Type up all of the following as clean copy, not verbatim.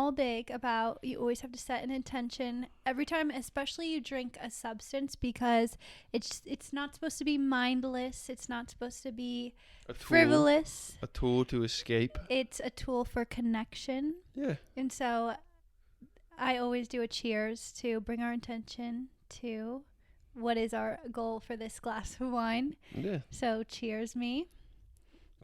all big about you always have to set an intention every time, especially you drink a substance, because it's not supposed to be mindless. It's not supposed to be frivolous. A tool to escape. It's a tool for connection. Yeah. And so I always do a cheers to bring our intention to what is our goal for this glass of wine. Yeah. So cheers me.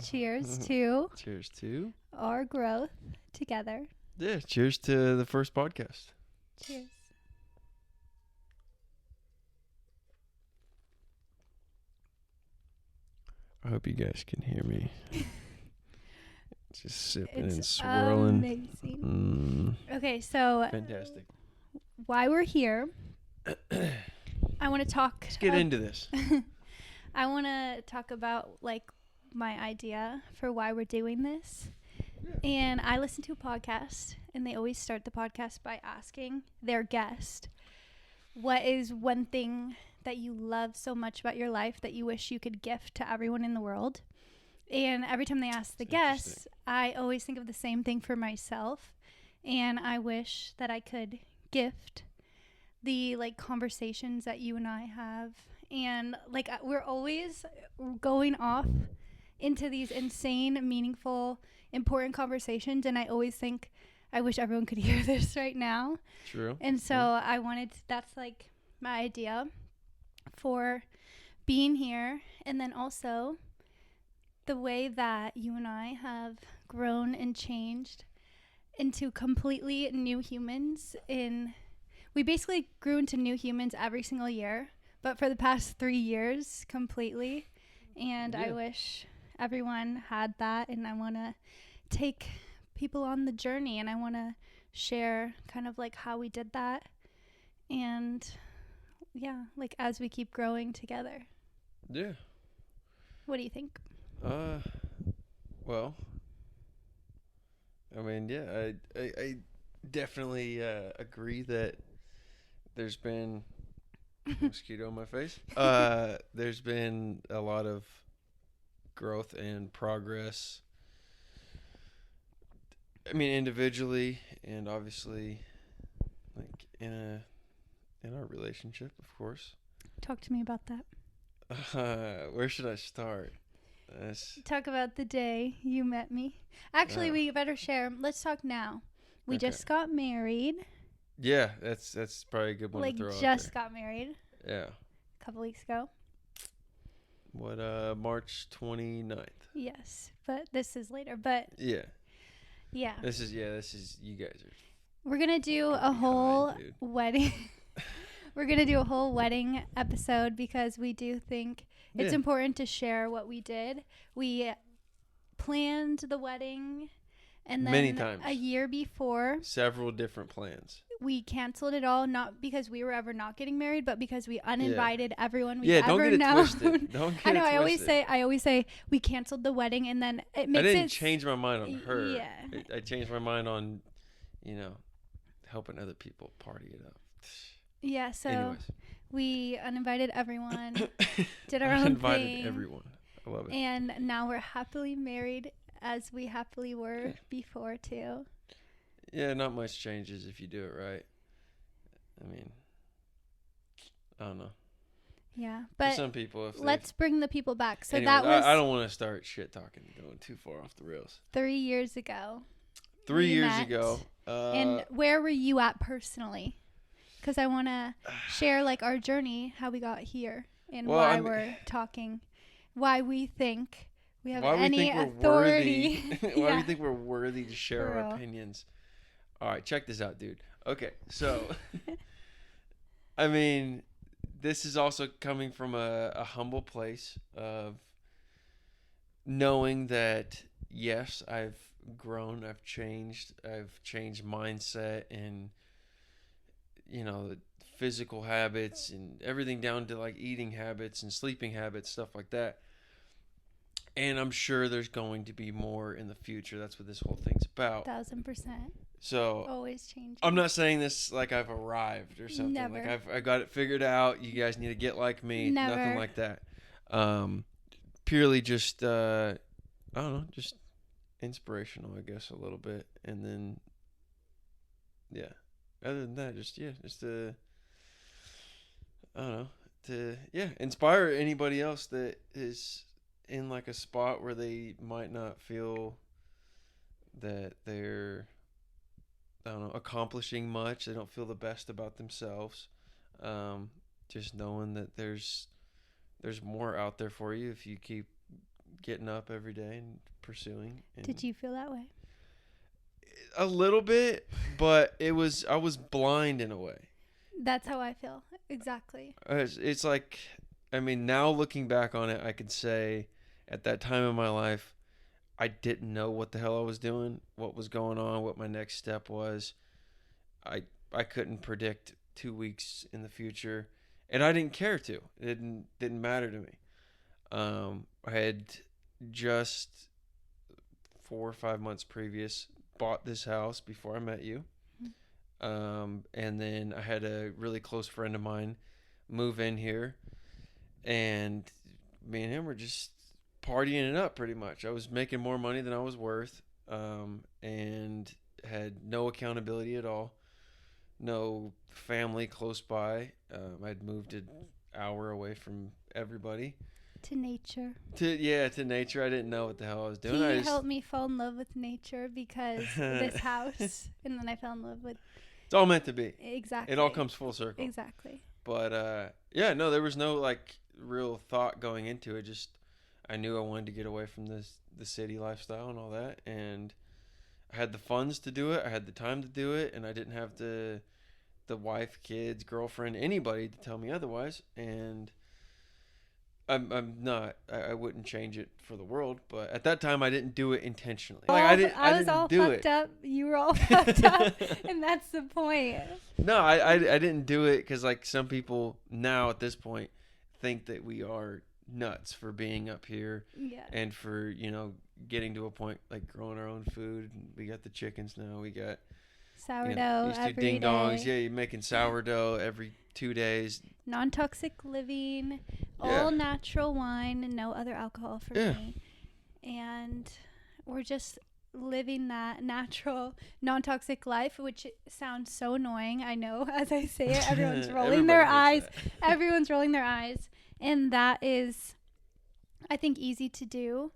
Cheers to. Cheers to. Our growth together. Yeah. Cheers to the first podcast. Cheers. I hope you guys can hear me. Just sipping and swirling. Amazing. Okay, so fantastic. Why we're here, I want to talk. Let's get into this. I want to talk about like my idea for why we're doing this. Yeah. And I listen to a podcast, and they always start the podcast by asking their guest, what is one thing that you love so much about your life that you wish you could gift to everyone in the world? And every time they ask the guests, I always think of the same thing for myself. And I wish that I could gift the like conversations that you and I have. And like we're always going off into these insane, meaningful, important conversations. And I always think, I wish everyone could hear this right now. True. And so I wanted, that's like my idea for being here. And then also the way that you and I have grown and changed into completely new humans. We basically grew into new humans every single year, but for the past 3 years completely. And I wish everyone had that, and I want to take people on the journey, and I want to share kind of like how we did that, and yeah, like as we keep growing together. Yeah. What do you think? Well, I mean, yeah, I definitely agree that there's been mosquito on my face. There's been a lot of growth and progress. I mean, individually and obviously, like in our relationship, of course. Talk to me about that. Where should I start? Talk about the day you met me. Actually, we better share. Let's talk now. We just got married. Yeah, that's probably a good one to throw out there. Just got married. Yeah. A couple weeks ago. What, March 29th? Yes, but this is later. But yeah. Yeah. This is you guys are. We're going to do a whole wedding. We're going to do a whole wedding episode because we do think it's important to share what we did. We planned the wedding, and then many times. A year before, several different plans. We canceled it all, not because we were ever not getting married, but because we uninvited everyone we've ever known. Twisted. Don't get I know. it twisted. I always say we canceled the wedding, and then it makes I didn't change my mind on her. Yeah. I changed my mind on, helping other people party it up. Yeah. So anyways. We uninvited everyone, did our own thing. Uninvited everyone. I love it. And now we're happily married, as we happily were before too. Yeah, not much changes if you do it right. I mean, I don't know. Yeah, but for some people, let's bring the people back. So anyways, that was. I don't want to start shit talking, going too far off the rails. 3 years ago. 3 years ago. And where were you at personally? Because I want to share like our journey, how we got here, and why we're talking, why we think we have any authority. Why we think we're worthy to share our opinions. All right, check this out, dude. Okay, so, I mean, this is also coming from a humble place of knowing that, yes, I've grown, I've changed mindset and, the physical habits and everything down to like eating habits and sleeping habits, stuff like that. And I'm sure there's going to be more in the future. That's what this whole thing's about. 1000%. So always changing. I'm not saying this like I've arrived or something. Never. Like I got it figured out. You guys need to get like me. Never. Nothing like that. Purely just I don't know, just inspirational, I guess, a little bit. And then yeah. Other than that, just to I don't know, to inspire anybody else that is in like a spot where they might not feel that they're, I don't know, accomplishing much. They don't feel the best about themselves. Just knowing that there's more out there for you if you keep getting up every day and pursuing. And Did you feel that way? a little bit, but I was blind in a way. That's how I feel. Exactly. It's like, I mean, now looking back on it, I could say at that time in my life, I didn't know what the hell I was doing, what was going on, what my next step was. I couldn't predict 2 weeks in the future, and I didn't care to. It didn't matter to me. I had just 4 or 5 months previous bought this house before I met you. And then I had a really close friend of mine move in here, and me and him were just partying it up pretty much. I was making more money than I was worth, and had no accountability at all, no family close by. I'd moved an hour away from everybody. To nature. To nature. I didn't know what the hell I was doing. He helped me fall in love with nature because this house, and then I fell in love with. It's all meant to be. Exactly. It all comes full circle. Exactly. But no, there was no like real thought going into it. Just I knew I wanted to get away from the city lifestyle and all that, and I had the funds to do it. I had the time to do it, and I didn't have the wife, kids, girlfriend, anybody to tell me otherwise. And I'm not. I wouldn't change it for the world. But at that time, I didn't do it intentionally. Like I was all fucked up. You were all fucked up, and that's the point. No, I didn't do it because like some people now at this point think that we are nuts for being up here. Yeah. And for getting to a point like growing our own food. We got the chickens now. We got sourdough used to every ding dongs. day. Yeah, you're making sourdough every 2 days. Non-toxic living, all natural wine, and no other alcohol for me. And we're just living that natural, non-toxic life, which sounds so annoying. I know, as I say it, everyone's rolling their eyes. Everyone's rolling their eyes. And that is, I think, easy to do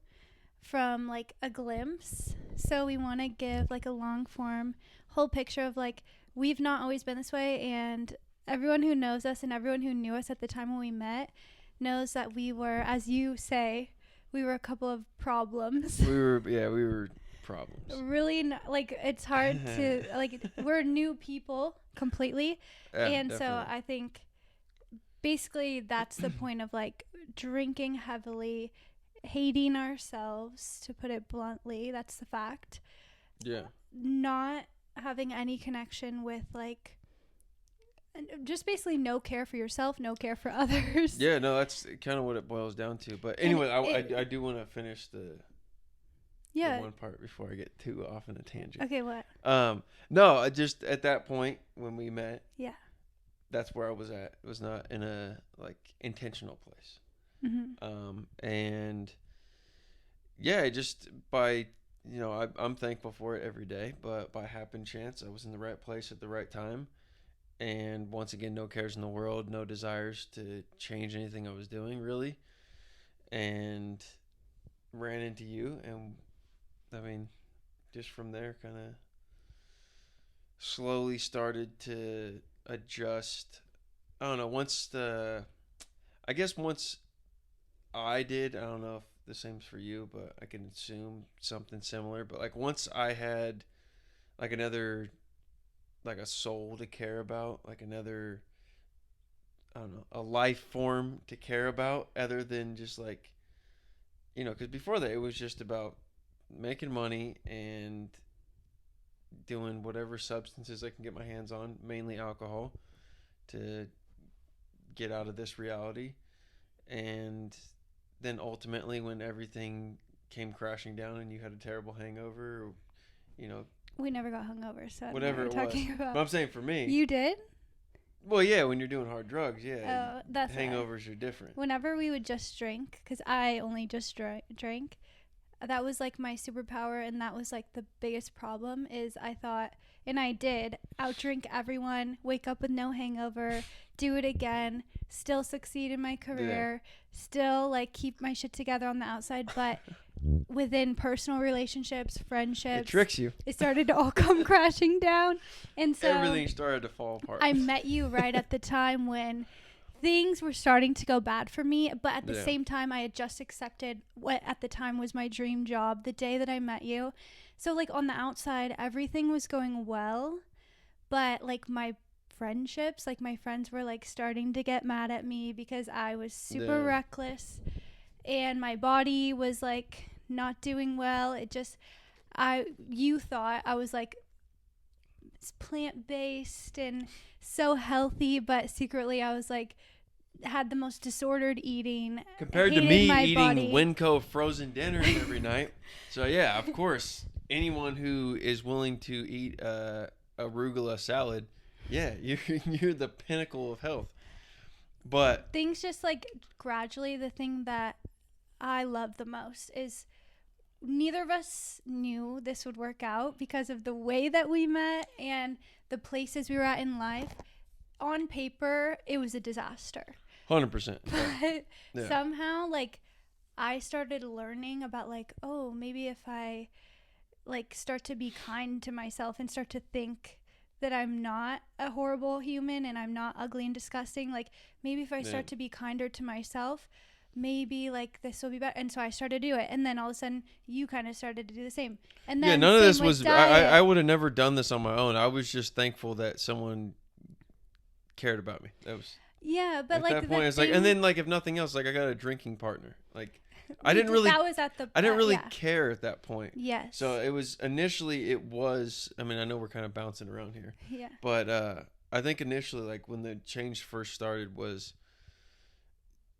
from like a glimpse. So we want to give like a long form whole picture of like, we've not always been this way, and everyone who knows us and everyone who knew us at the time when we met knows that we were, as you say, we were a couple of problems. We were problems. Really, like, it's hard to, like, we're new people completely. And definitely. So I think basically that's the point of like drinking heavily, hating ourselves, to put it bluntly. That's the fact. Yeah. Not having any connection with like, just basically no care for yourself, no care for others. Yeah, no, that's kind of what it boils down to. But anyway, I do want to finish the one part before I get too off in a tangent. Okay, what? No, just at that point when we met. Yeah. That's where I was at. It was not in a like intentional place. Mm-hmm. And yeah, just by I'm thankful for it every day. But by happen chance, I was in the right place at the right time. And once again, no cares in the world, no desires to change anything I was doing, really. And ran into you. And, I mean, just from there, kind of slowly started to adjust. I don't know, once I did, I don't know if the same's for you, but I can assume something similar. But, like, once I had, like, another... like a soul to care about, like another, I don't know, a life form to care about other than just like, because before that it was just about making money and doing whatever substances I can get my hands on, mainly alcohol, to get out of this reality. And then ultimately when everything came crashing down and you had a terrible hangover, or, we never got hungover, so whatever it was. About. But I'm saying for me. You did? Well, yeah, when you're doing hard drugs, yeah. Oh, that's hangovers are different. Whenever we would just drink, because I only just drank, that was like my superpower, and that was like the biggest problem. Is I thought And I did outdrink everyone, wake up with no hangover, do it again, still succeed in my career, still like keep my shit together on the outside. But within personal relationships, friendships, it tricks you. It started to all come crashing down. And so everything started to fall apart. I met you right at the time when things were starting to go bad for me, but at the same time I had just accepted what at the time was my dream job the day that I met you. So like on the outside everything was going well, but like my friendships, like my friends were like starting to get mad at me because I was super reckless, and my body was like not doing well. You thought I was like plant-based and so healthy, but secretly I was like had the most disordered eating compared to me eating Winco frozen dinners every night. So yeah, of course, anyone who is willing to eat arugula salad, you're the pinnacle of health. But things just like gradually, the thing that I love the most is neither of us knew this would work out because of the way that we met and the places we were at in life. On paper, it was a disaster. 100%. But somehow, like, I started learning about, like, oh, maybe if I, like, start to be kind to myself and start to think that I'm not a horrible human and I'm not ugly and disgusting, like, maybe if I start to be kinder to myself, maybe like this will be better. And so I started to do it, and then all of a sudden you kind of started to do the same. And then none of this was I would have never done this on my own. I was just thankful that someone cared about me. That was but at like that point it's like, and then like if nothing else, like I got a drinking partner. Like I didn't really care at that point. Yes. So it was initially I mean, I know we're kind of bouncing around here. Yeah. But I think initially, like when the change first started, was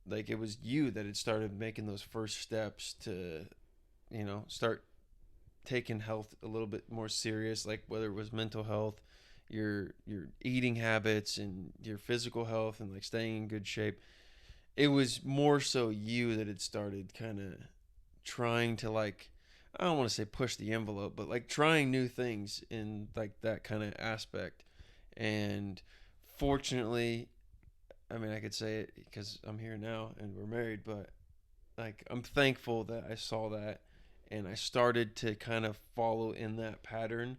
like it was you that had started making those first steps to, start taking health a little bit more serious, like whether it was mental health, your eating habits, and your physical health, and like staying in good shape. It was more so you that had started kind of trying to, like, I don't want to say push the envelope, but like trying new things in like that kind of aspect. And fortunately, I mean, I could say it because I'm here now and we're married, but like I'm thankful that I saw that and I started to kind of follow in that pattern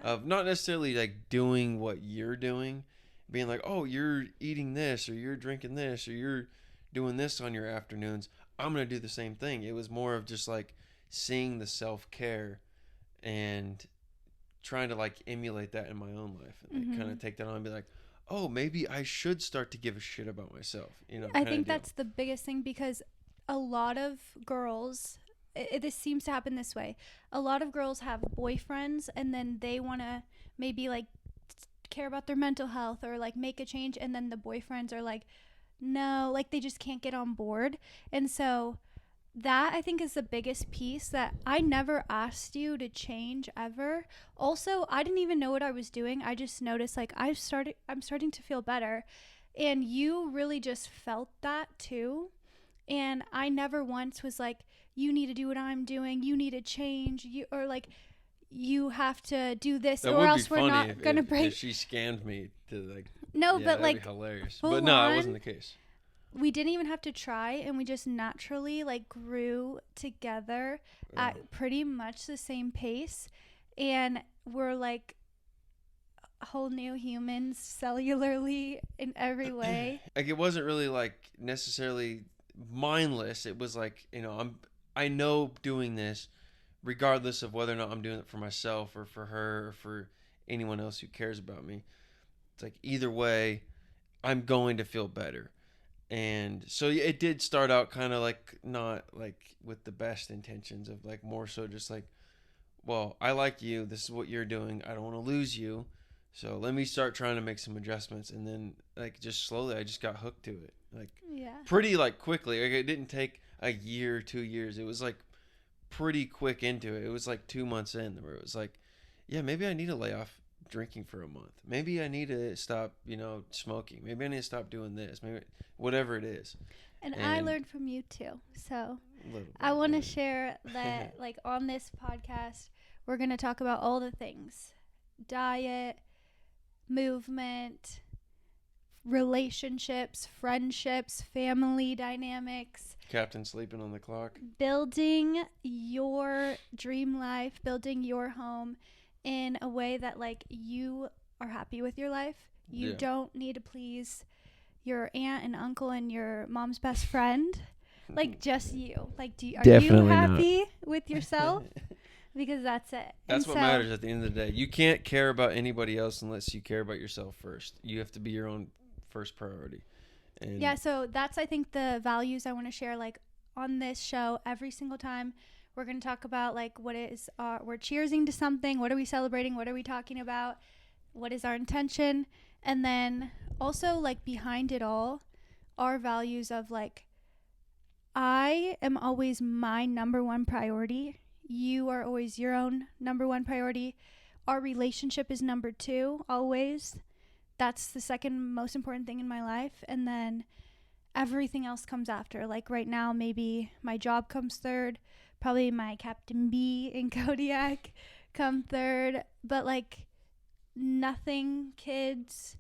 of not necessarily like doing what you're doing, being like, oh, you're eating this or you're drinking this or you're doing this on your afternoons, I'm going to do the same thing. It was more of just like seeing the self-care and trying to like emulate that in my own life and like, kind of take that on and be like, oh, maybe I should start to give a shit about myself. I think that's the biggest thing, because a lot of girls, this seems to happen this way. A lot of girls have boyfriends and then they want to maybe like care about their mental health or like make a change, and then the boyfriends are like, no, like they just can't get on board. And so that I think is the biggest piece, that I never asked you to change ever. Also, I didn't even know what I was doing. I just noticed like I'm starting to feel better, and you really just felt that too. And I never once was like, you need to do what I'm doing, you need to change, or like you have to do this, or else we're not gonna break. If she scammed me to like, but like hilarious. But no, that wasn't the case. We didn't even have to try, and we just naturally like grew together at pretty much the same pace, and we're like whole new humans cellularly in every way. Like it wasn't really like necessarily mindless. It was like, I know doing this regardless of whether or not I'm doing it for myself or for her or for anyone else who cares about me. It's like either way, I'm going to feel better. And so it did start out kind of like not like with the best intentions of like more so just like, well, I like you. This is what you're doing. I don't want to lose you. So let me start trying to make some adjustments. And then like just slowly, I just got hooked to it. Like pretty like quickly. Like it didn't take a year, 2 years. It was like pretty quick into it. It was like 2 months in where it was like, yeah, maybe I need to lay off drinking for a month. Maybe I need to stop, smoking. Maybe I need to stop doing this. Maybe whatever it is. And I learned from you too. So I want to share that like on this podcast, we're going to talk about all the things diet, movement, relationships, friendships, family dynamics, Captain sleeping on the clock. building your dream life, building your home in a way that like you are happy with your life. You don't need to please your aunt and uncle and your mom's best friend. Like just you. Like are Definitely you happy with yourself? Because that's it. That's what matters at the end of the day. You can't care about anybody else unless you care about yourself first. You have to be your own first priority. And yeah, so that's, I think, the values I want to share, like, on this show. Every single time we're going to talk about, like, what is we're cheersing to something. What are we celebrating? What are we talking about? What is our intention? And then also, like, behind it all, our values of, like, I am always my number one priority. You are always your own number one priority. Our relationship is number two, always. That's the second most important thing in my life. And then everything else comes after. Like right now, maybe my job comes third. Probably my Captain B in Kodiak come third. But like nothing, kids,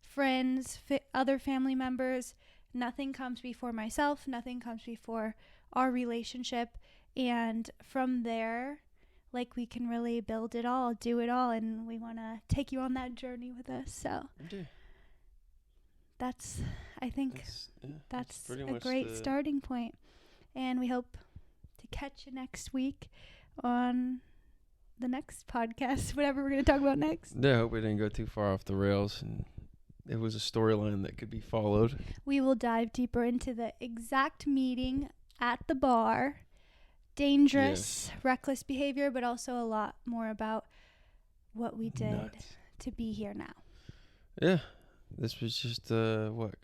friends, other family members, nothing comes before myself. Nothing comes before our relationship. And from there, like we can really build it all, do it all, and we want to take you on that journey with us. So that's, I think that's a great starting point. And we hope to catch you next week on the next podcast, whatever we're going to talk about next. Yeah, I hope we didn't go too far off the rails and it was a storyline that could be followed. We will dive deeper into the exact meeting at the bar. Dangerous, reckless behavior, but also a lot more about what we did to be here now. Yeah, this was just kind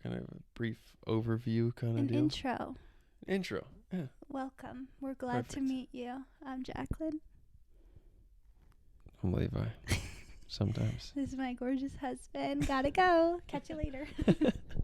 of a brief overview kind of deal. Intro, yeah. Welcome. We're glad to meet you. I'm Jaclyn. I'm Levi. Sometimes. This is my gorgeous husband. Gotta go. Catch you later.